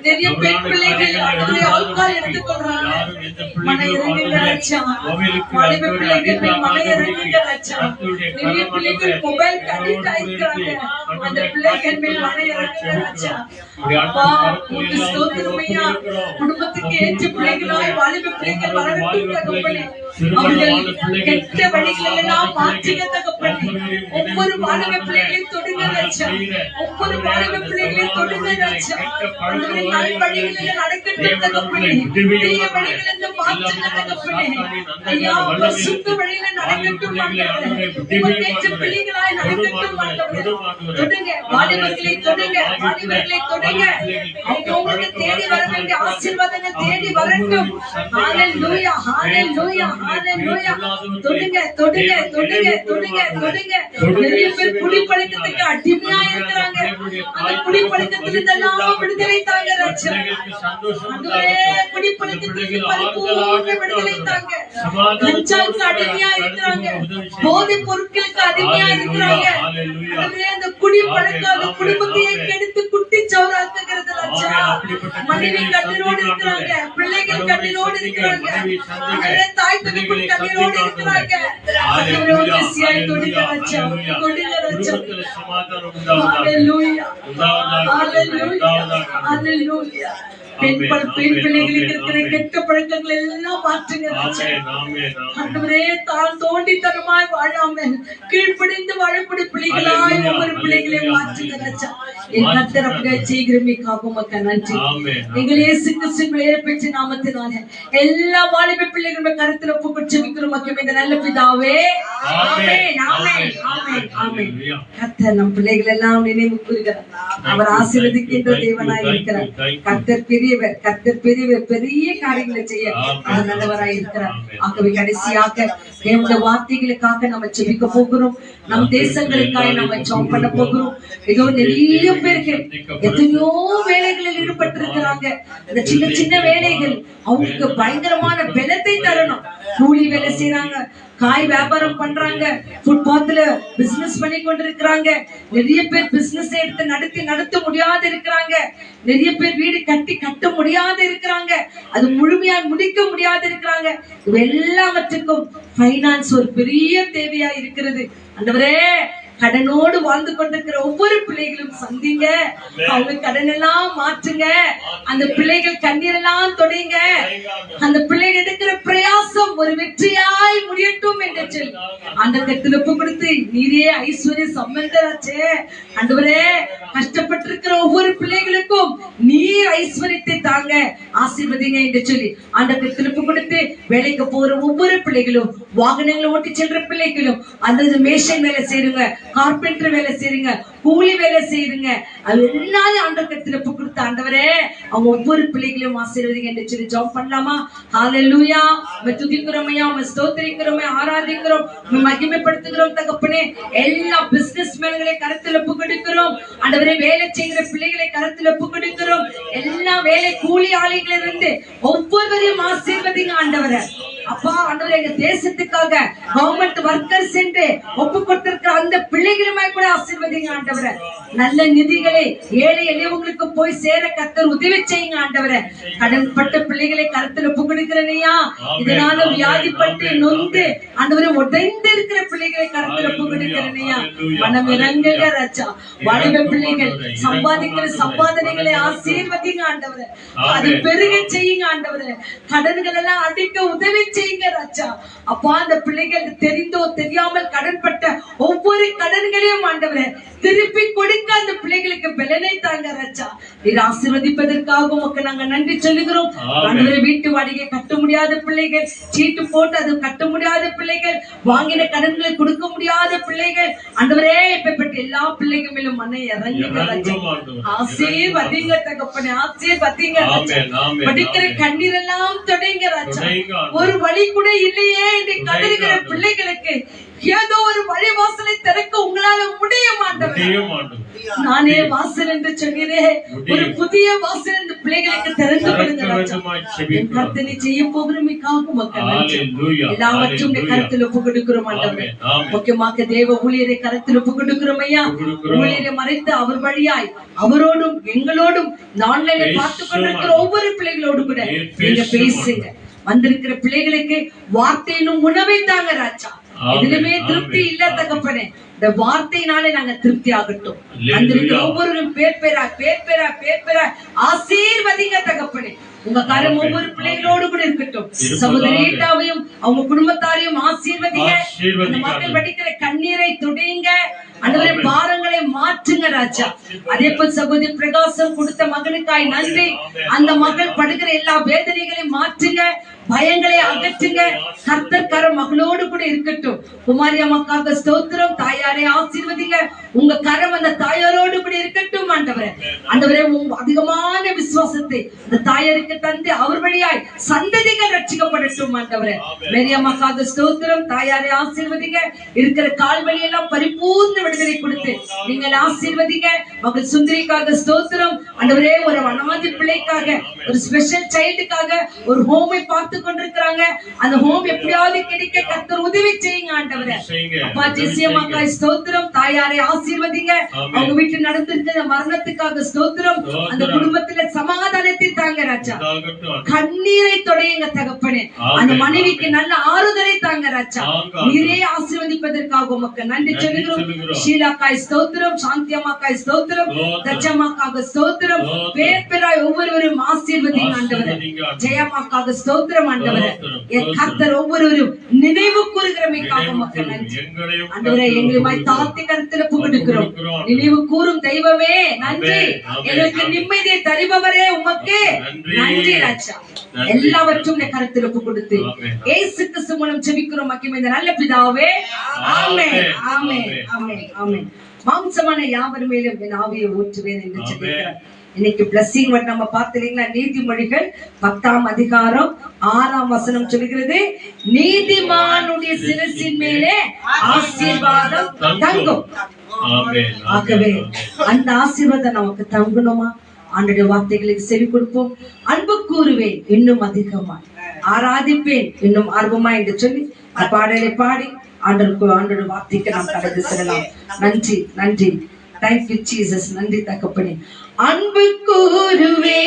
நிறைய பெண் பிள்ளைகள் ஆல்கஹால் எடுத்துக்கொள்றாங்க. மன இறங்குங்க ராஜா. வாலிப பிள்ளைகள் மேல் மன இறங்குங்க ராஜா. நிறைய பிள்ளைகள் மொபைல் அடிக்ட் ஆயிருக்காங்க. அந்த பிள்ளைகள் மேல் மன இறங்குங்க ராஜா. அப்பா உமக்கு ஸ்தோத்திரம் ஐயா. குடும்பத்துக்கு ஏற்ற பிள்ளைகளாய் வாலிப பிள்ளைகள் வளரட்டும் தகப்பனே. அவர்கள் கெட்ட வழிகள் எல்லாம் மாற்றுங்க தகப்பனே. ஒவ்வொரு வாலிப பிள்ளைகளையும் தொடுங்க ராஜா. ஒவ்வொரு வாலிப பிள்ளைகளையும் தொடுங்க ராஜா. அவர்கள் நல் வழிகளில் நடக்கட்டும் தகப்பனே. தீய வழிகளிலிருந்து மாற்றுங்க தகப்பனே. ஐயா பரிசுத்த வழியில நடக்கட்டும் ஆண்டவரே. உமக்கேற்ற பிள்ளைகளாய் நடக்கட்டும் ஆண்டவரே. தொடுங்க வாலிபர்களை தொடுங்க. வாலிபர்களை தொடுங்க. அவங்களுக்கு தேடி வர வேண்டிய ஆசீர்வாதங்கள் தேடி வரட்டும். ஹalleluya ஹalleluya ஹalleluya. தொடுங்க தொடுங்க தொடுங்க தொடுங்க தொடுங்க. நிறைய பேர் குடிப்பழக்கத்துக்கு அடிமையா இருக்கிறாங்க. அந்த குடிப்பழக்கத்திலிருந்து எல்லாம் விடுதலை தாங்க ராஜா. ஆண்டவரே குடிப்பழக்கத்துக்கு பரிபூர்ண விடுதலை தாங்க. கஞ்சாவுக்கு அடிமையா இருக்கிறாங்க. போதைப் பொருட்களுக்கு அடிமையா இருக்கிறாங்க. ஆண்டவரே அந்த குடிப்பழக்கம் அந்த குடும்பத்தையே கெடுத்து குட்டி சௌராக்குகிறது ராஜா. மனைவி கண்ணீரோடு இருக்கிறாங்க. பிள்ளைகள் கண்ணீரோடு இருக்கிறாங்க. தாய் தகப்பன் கண்ணீரோடு இருக்கிறாங்க. ஆண்டவரே சியாய் தொடுங்க ராஜா. தொடுங்க ராஜா. ஹalleluya ஹalleluya ஹalleluya. பெண் பிள்ளைகளுக்கு இருக்கிற கெட்ட பழக்கங்கள் எல்லாம் மாற்றுங்க ராஜா. ஆண்டவரே தான் தோண்டித்தனமாய் வாழாமல் கீழ்ப்படிந்து வாழக்கூடிய பிள்ளைகளாய் ஒவ்வொரு பிள்ளைகளையும் மாற்றுங்க ராஜா. என் கர்த்தர் அப்படியே செய்கிறமைக்காக உமக்கு நன்றி. எங்கள் இயேசு கிறிஸ்துவின் ஏற்பட்ட நாமத்தினால எல்லா வாலிப பிள்ளைகளும் கருத்தில் ஒப்புக்கொண்டு ஜெபிக்கிறோம் மக்களே. இந்த நல்ல பிதாவே ஆமென் ஆமென் ஆமென் ஆமென். கர்த்தர் நம் பிள்ளைகள் எல்லாம் நினைவு கூறுகிறார். அவர் ஆசீர்வதிக்கின்ற தேவனாய் இருக்கிறார். கர்த்தர் பெரியவர். கர்த்தர் பெரியவர். பெரிய காரியங்களை செய்ய அவர் நல்லவராய் இருக்கிறார். ஆகவே கடைசியாக தேவனுடைய வார்த்தைகளுக்காக நம்ம ஜெபிக்க போகிறோம். நம் தேசங்களுக்காக நம்ம ஜெபம் பண்ண போகிறோம். ஏதோ நிறைய பேர்கள் எத்தனையோ வேலைகளில் ஈடுபட்டிருக்கிறாங்க. அந்த சின்ன சின்ன வேலைகள் அவங்களுக்கு பயங்கரமான பலத்தை தரணும். கூலி வேலை செய்யறாங்க. காய் வியாபாரம் பண்றாங்க. ஃபுட்பாத்ல பிசினஸ் பண்ணி கொண்டிருக்கிறாங்க. நிறைய பேர் பிசினஸ் எடுத்து நடத்த முடியாத இருக்கிறாங்க. நிறைய பேர் வீடு கட்ட முடியாத இருக்கிறாங்க. அது முழுமையா முடிக்க முடியாத இருக்கிறாங்க. எல்லாவற்றுக்கும் பைனான்ஸ் ஒரு பெரிய தேவையா இருக்கிறது. ஆண்டவரே கடனோடு வாழ்ந்து கொண்டிருக்கிற ஒவ்வொரு பிள்ளைகளும் சந்திங்க. அவங்க கடன் எல்லாம் மாற்றுங்க. அந்த பிள்ளைகள் கண்ணீர் எல்லாம் தொடைங்க. அந்த பிள்ளைகள் எடுக்கிற பிரயாசம் ஒரு வெற்றியாய் முடியட்டும் என்று சொல்லி அந்த கத்திலப்பு கொடுத்து நீரே ஐஸ்வர்ய சம்பந்தராச்சே. ஆண்டவரே கஷ்டப்பட்டிருக்கிற ஒவ்வொரு பிள்ளைகளுக்கும் நீர் ஐஸ்வர்யத்தை தாங்க ஆசீர்வதிங்க என்று சொல்லி அந்த கத்திலப்பு கொடுத்து வேலைக்கு போற ஒவ்வொரு பிள்ளைகளும், வாகனங்களை ஓட்டி செல்ற பிள்ளைகளும், அந்த மேஷன் வேலை செய்யுங்க, கார்பெண்டர் வேலை செய்யுங்க, கூலி வேலை செய்யுங்க, அது எல்லாரும் ஆண்டவரத்துல கொடுத்த ஆண்டவரே அவங்க ஒவ்வொரு பிள்ளைகளையும் ஆசீர்வதிங்க என்று சொல்லி ஜெபம் பண்ணலாமா? ஹalleluya. துதிக்கிறோம் ஐயா, ஸ்தோத்திரிக்கிறோம், ஆராதிக்கிறோம், மகிமைப்படுத்துகிறோம் தகப்பனே. எல்லா பிசினஸ் மேன்களை கரத்துல ஒப்புக்கொடுக்கிறோம் ஆண்டவரே. வேலை செய்கிற பிள்ளைகளை கரத்துல ஒப்புக்கொடுக்கிறோம். எல்லா வேலை கூலி ஆளுகளிலிருந்து ஒவ்வொருவரையும் ஆசீர்வதிங்க ஆண்டவரே. அப்பா ஆண்டவரே எங்க தேசத்துக்காக கவர்மெண்ட் ஒர்க்கர்ஸ் என்று ஒப்பு கொடுத்திருக்கிற அந்த பிள்ளைகளுமே கூட ஆசீர்வதிங்க ஆண்டவரே. நல்ல நிதிகளை ஏழை எளியவங்களுக்கு போய் சேர கர்த்தர் உதவி செய்யுங்க ஆண்டவரே. கடன்பட்ட பிள்ளைகளை கருத்துல ஒப்பு கொடுக்கிறனையா. இதனால வியாதிப்பட்டு நொந்து ஆண்டவரே உடைந்து இருக்கிற பிள்ளைகளை கருத்துல ஒப்பு கொடுக்கிறனையா. மனம் இறங்குங்க ராஜா. வாலிப பிள்ளைகள் சம்பாதிக்கிற சம்பாதனைகளை ஆசீர்வதிங்க ஆண்டவரே. அது பெருக செய்யுங்க ஆண்டவரே. கடன்கள் எல்லாம் அடிக்க உதவி செய்யுங்க ராஜா. அப்பா அந்த பிள்ளைகள் தெரிந்தோ தெரியாமல் கடன்பட்ட ஒவ்வொரு கடன்களையும் ஆண்டவரே திருப்பி கொடுக்க அந்த பிள்ளைகளுக்கு பலனை தாங்க ராஜா. நீர் ஆசீர்வதிப்பதற்காக உமக்கு நாங்க நன்றி சொல்லுகிறோம் ஆண்டவரே. வீட்டு வாடகை கட்ட முடியாத பிள்ளைகள், சீட்டு போட்டு அது கட்ட முடியாத பிள்ளைகள், வாங்கின கடன்களை கொடுக்க முடியாத பிள்ளைகள் ஆண்டவரே இப்ப எல்லா பிள்ளைகள் மேலும் மன இறங்குங்க ராஜா. ஆசீர்வதிங்க தகப்பனே, ஆசீர்வதிங்க ராஜா. படிக்கிற கண்ணீர் எல்லாம் தொடைங்க ராஜா. ஒரு வழி கூட இல்லையே என்று கதறுகிற பிள்ளைகளுக்கு ஏதோ ஒரு வழி வாசலை திறக்க உங்களால முடியும் ஆண்டவரே. நானே வாசல் என்று சொல்கிறேன். ஒரு புதிய வாசல் இந்த பிள்ளைகளுக்கு திறந்து கொடுங்க ராஜா. என் கர்த்தனை செய்ய போகிறமைக்காக மக்கள் எல்லாவற்றும் கருத்தில் ஒப்பு கொடுக்கிறோம் ஆண்டவரே. முக்கியமாக தேவ ஊழியரை கருத்தில் ஒப்பு கொடுக்கிறோம் ஐயா. ஊழியரை மறைத்து அவர் வழியாய் அவரோடும் எங்களோடும் ஆன்லைன்ல பார்த்து கொண்டிருக்கிற ஒவ்வொரு பிள்ளைகளோடு கூட நீங்க பேசுங்க. வந்திருக்கிற பிள்ளைகளுக்கு வார்த்தையிலும் உணவை தாங்க ராஜா. எதிலுமே திருப்தி இல்ல தகப்பனே, இந்த வார்த்தையினாலே நாங்க திருப்தி ஆகட்டும். வந்திருக்கிற ஒவ்வொருவரும் பேர் பேரா ஆசீர்வதிங்க தகப்பனே. உங்க கரம் ஒவ்வொரு பிள்ளைகளோடு கூட இருக்கட்டும். சகோதரியாவையும் அவங்க குடும்பத்தாரையும் ஆசீர்வதிங்க. அந்த மக்கள் படிக்கிற கண்ணீரை துடையுங்க ஆண்டவரே, பாரங்களை மாற்றுங்க ராஜா. அதே போல் சகோதரி பிரகாசம் கொடுத்த மகனுக்காய் நன்றி. அந்த மகள் படுகிற எல்லா வேதனைகளையும் மாற்றுங்க, பயங்களை அகற்றுங்க. கர்த்தர் கரம் மகளோடு கூட இருக்கட்டும். குமாரி அம்மாக்காக ஸ்தோத்திரம். தாயாரை ஆசீர்வதிங்க. உங்க கரம் அந்த தாயாரோடு கூட இருக்கட்டும் ஆண்டவரே. ஆண்டவரே, அதிகமான விசுவாசத்தை அந்த தாயாருக்கு தந்து அவர் வழியாய் சந்ததிகள் ரட்சிக்கப்படட்டும் ஆண்டவரே. மேரி அம்மாக்காக ஸ்தோத்திரம். தாயாரை ஆசீர்வதிங்க. இருக்கிற கால்வழி எல்லாம் பரிபூர்ண விடுதலை கொடுத்து நீங்கள் ஆசீர்வதிங்க. மகள் சுந்தரிக்காக ஸ்தோத்திரம் ஆண்டவரே. ஒரு அனாதை பிள்ளைக்காக, ஒரு ஸ்பெஷல் சைல்டுக்காக ஒரு ஹோமை பார்த்து கொண்டிருக்கிறாங்க. அந்த ஹோம் எப்படியாவது கிடைக்க கர்த்தர் உதவி செய்யுங்க ஆண்டவரே. அப்பா ஜெசியம்மாக்காய் ஸ்தோத்திரம். தாயாரை ஆசீர்வதிங்க. அவங்க வீட்டில் நடந்திருக்கிற மரணத்துக்காக ஸ்தோத்திரம். அந்த குடும்பத்துல சமாதானத்தை தாங்க ராஜா. கண்ணீரை தொடையுங்க தகப்பனே. அந்த மனைவிக்கு நல்ல ஆறுதலை தாங்க ராஜா. நீரே ஆசீர்வதிப்பதற்காக உமக்கு நன்றி சொல்லுகிறோம். ஷீலாக்காய் ஸ்தோத்திரம். சாந்தி அம்மாக்காய் ஸ்தோத்திரம். தச்சம்மாக்காக ஸ்தோத்திரம். பேர் பேராய் ஒவ்வொருவரும் ஆசீர்வதிங்க ஆண்டவரே. ஜெயம்மாக்காக ஸ்தோத்திரம் ஆண்டவரே. என் கர்த்தர் ஒவ்வொருவரும் நினைவு கூறுகிறமைக்காக உமக்கு நன்றி ஆண்டவரே. எங்களுமாய் தாழ்த்தி கருத்துல புகழுகிறோம். நினைவு கூறும் தெய்வமே நன்றி. எங்களுக்கு நிம்மதியை தருபவரே உமக்கு நன்றி ராஜா. எல்லாவற்றும் கருத்தில் ஒப்பு கொடுத்து இயேசு கிறிஸ்து மூலம் ஜெபிக்கிறோம் மகிமை நல்ல பிதாவே. ஆமென் ஆமென் ஆமென் ஆமென். மாம்சமான யாவர் மேலும் என் ஆவியை ஊற்றுவேன் என்று சொல்லியிருக்கிறார். இன்னைக்கு பிளஸிங் நம்ம பார்த்தீங்கன்னா நீதிமொழிகள் 10ஆம் அதிகாரம் 6ஆம் வசனம் சொல்கிறது, நீதிமானுடைய சிரசின் மேலே ஆசீர்வாதம் தங்கும். ஆகவே அந்த ஆசீர்வாதம் நமக்கு தங்கணுமா? ஆண்டுடைய வார்த்தைகளுக்கு செவி கொடுப்போம். அன்பு கூறுவேன் இன்னும் அதிகமா, ஆராதிப்பேன் இன்னும் ஆர்வமா என்று சொல்லி பாடலை பாடி ஆண்டோட வார்த்தைக்கு நாம் கடந்து செல்லலாம். நன்றி நன்றி. Thank you Jesus. நன்றி தகப்பனே. அன்பு கூறுவே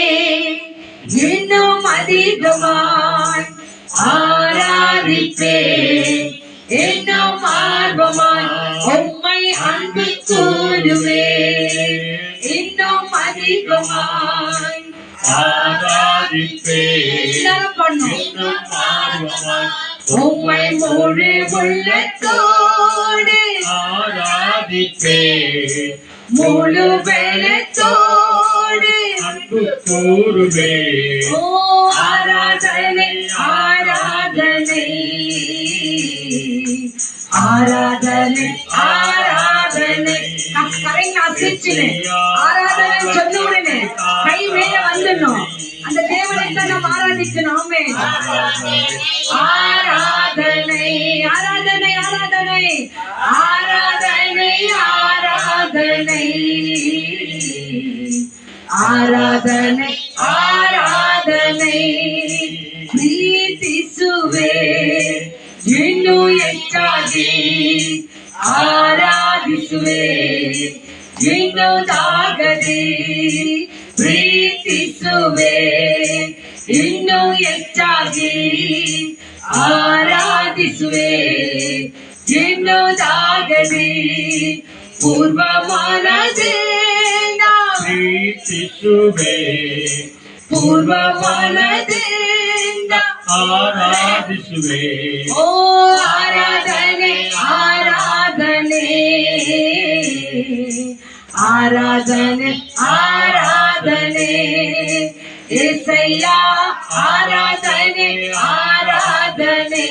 இன்னும் அதிகமாய், ஆராதிப்பே இன்னும் ஆர்வமாய், உம்மை அன்பு கூறுவே இன்னும் அதிகமாய், ஆராதிப்பே இன்னும் ஆர்வமாய், உம்மை முழு உள்ளத்தோடு ஆராதிப்பே, முழு வெள்ளத்தோடு அன்பு கூறுவே. ஓ ஆராதனை ஆராதனை ஆராதனை ஆராதனை. கரைங்க அசைச்சுன்னு ஆராதனை சொன்ன உடனே கை மேல வந்துடணும். அந்த தேவனை தான் நாம் ஆராதிக்கணும். ஆராதனை ஆராதனை ஆராதனை ஆராதனை ஆராதனை ஆராதனை ஆராதனை. ಪ್ರೀತಿಸುವೆ ಇನ್ನು ಹೆಚ್ಚಾಗಿ, ಆರಾಧಿಸುವೆ ಇನ್ನು ತಾಗದೆ, ಪ್ರೀತಿಸುವೆ ಇನ್ನು ಹೆಚ್ಚಾಗಿ, ಆರಾಧಿಸುವೆ ಇನ್ನು ತಾಗದೆ, ಪೂರ್ವಮಾನದಿಂದ ಪ್ರೀತಿಸುವೆ, ಪೂರ್ವಮಾನದಿಂದ ಆರಾಧಿಸುವೆ. ಓ ಆರಾಧನೆ ಆರಾಧನೆ ಆರಾಧನೆ ಆರಾಧನೆ. ಏಸಯ್ಯ ಆರಾಧನೆ ಆರಾಧನೆ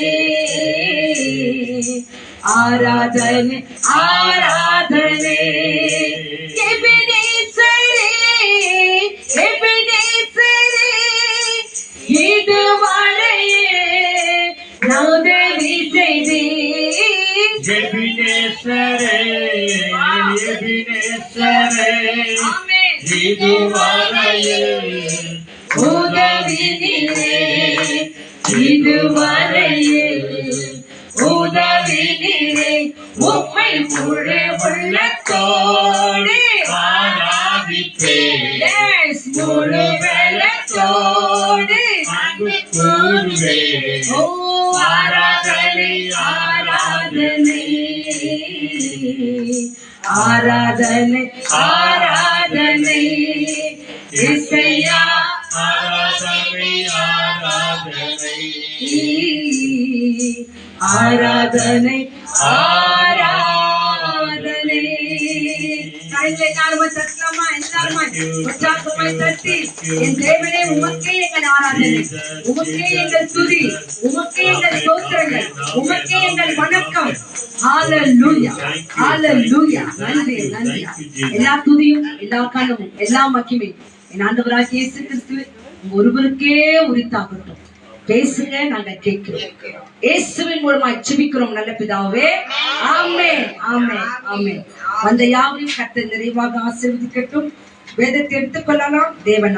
ಆರಾಧನೆ ಆರಾಧನೆ. ಎಬೆನೇಸರೇ ಎಬೆನೇಸರೇ இதுவரையே உதவி செய்தீர். எபினேசரே எபினேசரே இதுவரையே உதவி நீரே, இதுவரையே உதவி நீரே. உம்மை முழு உள்ளத்தோடு ஆராதிப்பேன், முழு வெள்ளத்தோடு அன்பு ஓ ஆராதனை ஆராதனை ஆராதனை ஆராதனை இசையா ஆராதனை ஆராதனை ஆராதனை ஆராதனை கைகளை நாம தட்டலாமா எல்லாருமா உற்சாகமாய் தட்டி என் தேவனே உமக்கே எங்கள் ஆராதனை உமக்கே எங்கள் துதி உமக்கே எங்கள் ஸ்தோத்திரங்கள் உமக்கே எங்கள் வணக்கம் ஹalleluya ஹalleluya நன்றி நன்றி எல்லா துதியும் எல்லா கனமும் எல்லா மகிமையும் என் ஆண்டவராகிய இயேசு கிறிஸ்து ஒருவருக்கே உரித்தாகட்டும் பேசுங்க நாங்க கேட்கிறோம் இயேசுவின் மூலமாய் ஜெபிக்கிறோம் நல்ல பிதாவே ஆமென் ஆமென் ஆமென் வந்த யாவரையும் கர்த்தர் நிறைவாக ஆசீர்வதிக்கட்டும் வேதத்தை எடுத்துக்கொள்ளலாம் தேவன்